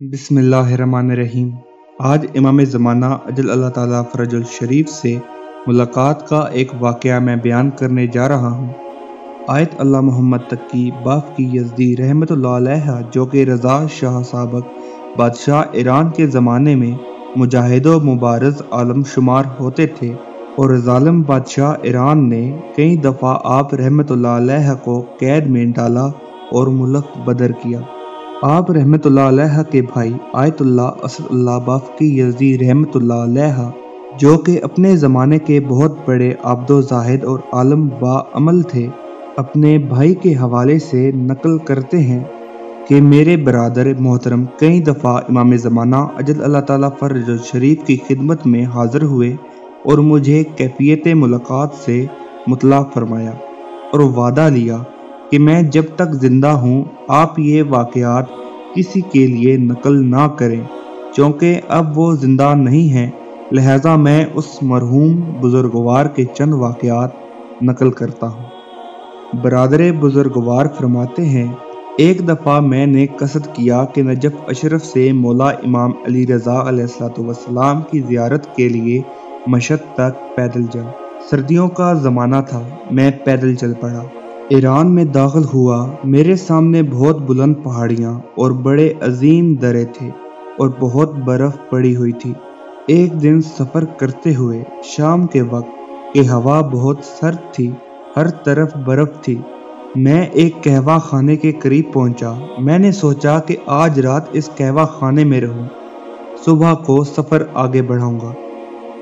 बिस्मिल्लाहिर्रहमानिर्रहीम। आज इमाम ज़माना अजल अल्लाह ताला फ़रजुल शरीफ से मुलाकात का एक वाक़या मैं बयान करने जा रहा हूँ। आयत अल्लाह मोहम्मद तकी बाफ की यज़दी रहमतुल्लाह अलैहा, जो कि रज़ा शाह साबक बादशाह ईरान के ज़माने में मुजाहिद व मुबारज़ आलम शुमार होते थे, और ज़ालिम बादशाह ईरान ने कई दफ़ा आप रहमतुल्लाह अलैहा को कैद में डाला और मुल्क बदर किया। आप रहमतुल्लाह अलैहा के भाई आयतुल्लाह असदुल्लाह बाफ़की यज़दी रहमतुल्लाह अलैहा, जो कि अपने ज़माने के बहुत बड़े आब्दो ज़ाहिद और आलम बाअमल थे, अपने भाई के हवाले से नकल करते हैं कि मेरे बरादर मोहतरम कई दफ़ा इमाम ज़माना अजल अल्लाह ताला फ़रजुल शरीफ की खिदमत में हाज़िर हुए और मुझे कैफियत मुलाकात से मुतला फरमाया और वादा लिया कि मैं जब तक ज़िंदा हूँ आप ये वाक़यात किसी के लिए नकल ना करें, क्योंकि अब वो ज़िंदा नहीं हैं, लिहाजा मैं उस मरहूम बुज़ुर्गवार के चंद वाक़यात नकल करता हूँ। बरादर बुज़ुर्गवार फरमाते हैं, एक दफ़ा मैंने कसद किया कि नजफ़ अशरफ से मौला इमाम अली रज़ा अलैहिस्सलाम की ज़ियारत के लिए मशहद तक पैदल जाऊँ। सर्दियों का ज़माना था, मैं पैदल चल पड़ा। ईरान में दाखिल हुआ। मेरे सामने बहुत बुलंद पहाड़ियाँ और बड़े अजीम दरे थे और बहुत बर्फ़ पड़ी हुई थी। एक दिन सफ़र करते हुए शाम के वक्त की हवा बहुत सर्द थी, हर तरफ बर्फ़ थी। मैं एक कहवा खाने के करीब पहुंचा। मैंने सोचा कि आज रात इस कहवा खाने में रहूं, सुबह को सफ़र आगे बढ़ाऊंगा।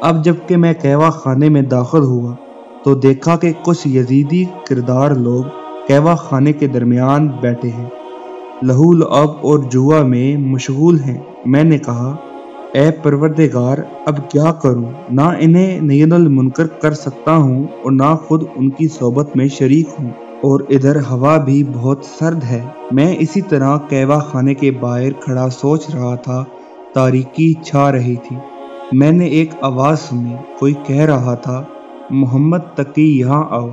अब जबकि मैं कहवा खाने में दाखिल हुआ तो देखा कि कुछ यजीदी किरदार लोग कहवा खाने के दरमियान बैठे हैं, लहू लुअब और जुआ में मशगूल हैं। मैंने कहा, ए परवरदिगार, अब क्या करूं? ना इन्हें नय्यनुल मुनकर कर सकता हूं और ना खुद उनकी सोबत में शरीक हूं, और इधर हवा भी बहुत सर्द है। मैं इसी तरह कहवा खाने के बाहर खड़ा सोच रहा था। तारीकी छा रही थी। मैंने एक आवाज़ सुनी, कोई कह रहा था, मोहम्मद तकी यहाँ आओ।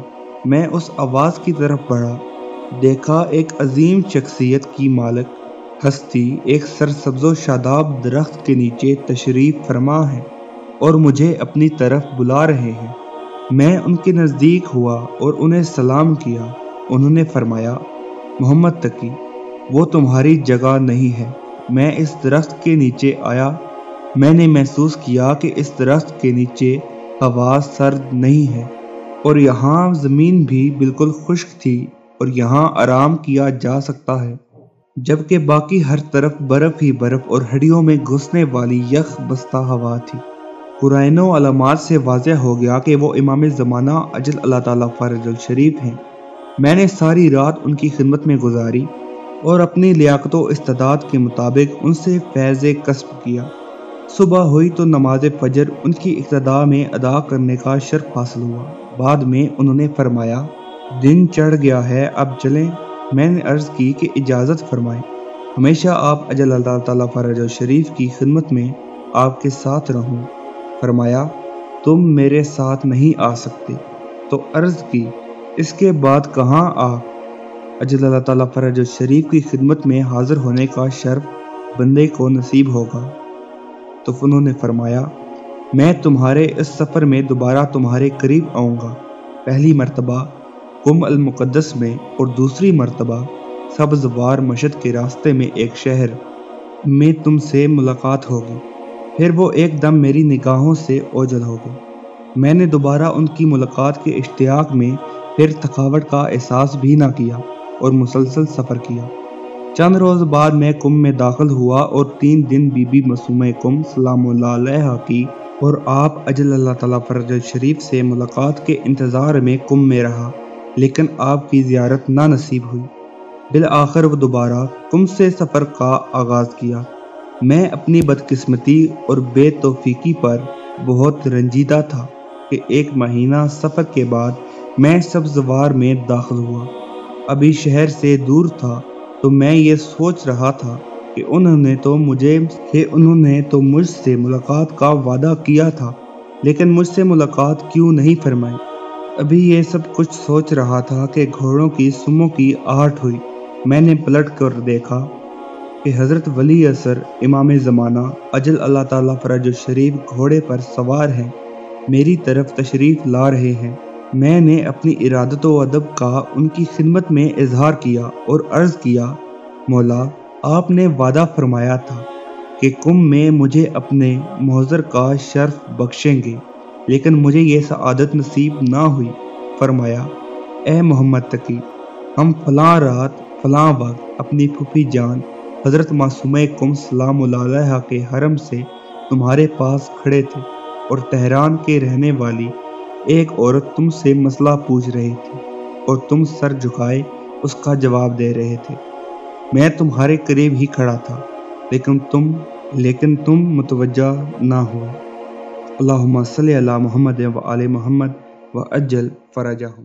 मैं उस आवाज़ की तरफ बढ़ा। देखा एक अजीम शख्सियत की मालिक हस्ती एक सरसब्ज़ो शादाब दरख्त के नीचे तशरीफ़ फरमा है और मुझे अपनी तरफ बुला रहे हैं। मैं उनके नज़दीक हुआ और उन्हें सलाम किया। उन्होंने फरमाया, मोहम्मद तकी, वो तुम्हारी जगह नहीं है। मैं इस दरख्त के नीचे आया। मैंने महसूस किया कि इस दरख्त के नीचे हवा सर्द नहीं है और यहाँ ज़मीन भी बिल्कुल खुश्क थी और यहाँ आराम किया जा सकता है, जबकि बाकी हर तरफ बर्फ़ ही बर्फ़ और हड्डियों में घुसने वाली यख बस्ता हवा थी। कुराइनो अलामात से वाज़ेह हो गया कि वो इमाम ज़माना अजल अल्लाह ताला फ़रजुल शरीफ हैं। मैंने सारी रात उनकी खिदमत में गुजारी और अपनी लियाकत व इस्तिदाद के मुताबिक उनसे फैज़ कस्ब किया। सुबह हुई तो नमाज फजर उनकी इक्तदा में अदा करने का शर्फ हासिल हुआ। बाद में उन्होंने फरमाया, दिन चढ़ गया है, अब चलें। मैंने अर्ज़ की कि इजाज़त फरमाएं, हमेशा आप अजल अल्लाह ताला फ़रजुल शरीफ की खिदमत में आपके साथ रहूं। फरमाया, तुम मेरे साथ नहीं आ सकते। तो अर्ज़ की, इसके बाद कहाँ आप? अजल अल्लाह ताला फ़रजुल शरीफ की खिदमत में हाज़िर होने का शर्फ बंदे को नसीब होगा। तो उन्होंने फरमाया, मैं तुम्हारे इस सफ़र में दोबारा तुम्हारे करीब आऊँगा। पहली मरतबा कुम अल मुक़द्दस में और दूसरी मरतबा सब्ज़वार मशहद के रास्ते में एक शहर में तुमसे मुलाकात होगी। फिर वो एकदम मेरी निगाहों से ओझल हो गई। मैंने दोबारा उनकी मुलाकात के इश्तियाक में फिर थकावट का एहसास भी ना किया और मुसलसल सफ़र किया। चंद रोज़ बाद मैं कुम में दाखिल हुआ और 3 दिन बीबी मसूमा कुम सलामुल्लाह अलैहा की और आप अजल अल्लाह ताला फ़रजुल शरीफ से मुलाकात के इंतज़ार में कुम में रहा, लेकिन आपकी ज़ियारत ना नसीब हुई। बिल आखिर वो दोबारा कुम से सफ़र का आगाज़ किया। मैं अपनी बदकिस्मती और बेतौफीकी पर बहुत रंजीदा था कि 1 महीना सफ़र के बाद मैं सब्ज़वार में दाखिल हुआ। अभी शहर से दूर था तो मैं ये सोच रहा था कि उन्होंने तो मुझसे मुलाकात का वादा किया था, लेकिन मुझसे मुलाकात क्यों नहीं फरमाई। अभी ये सब कुछ सोच रहा था कि घोड़ों की सुमों की आहट हुई। मैंने पलट कर देखा کہ حضرت ولی اثر امام زمانہ اجل اللہ تعالیٰ فرج الشریف گھوڑے پر سوار ہیں، میری طرف تشریف لا رہے ہیں۔ میں نے اپنی ارادت و ادب کا ان کی خدمت میں اظہار کیا اور عرض کیا، مولا، آپ نے وعدہ فرمایا تھا کہ کم میں مجھے اپنے محضر کا شرف بخشیں گے، لیکن مجھے یہ سعادت نصیب نہ ہوئی۔ فرمایا، اے محمد تقی، ہم فلاں رات فلاں وقت اپنی پھوپھی جان حضرت معصومہ کم سلام اللہ علیہا کے حرم سے تمہارے پاس کھڑے تھے، اور تہران کے رہنے والی ایک عورت تم سے مسئلہ پوچھ رہی تھی اور تم سر جھکائے اس کا جواب دے رہے تھے۔ میں تمہارے قریب ہی کھڑا تھا، لیکن تم متوجہ نہ ہوئے۔ اللہم صلی علی محمد و آل محمد و عجل فرجہم۔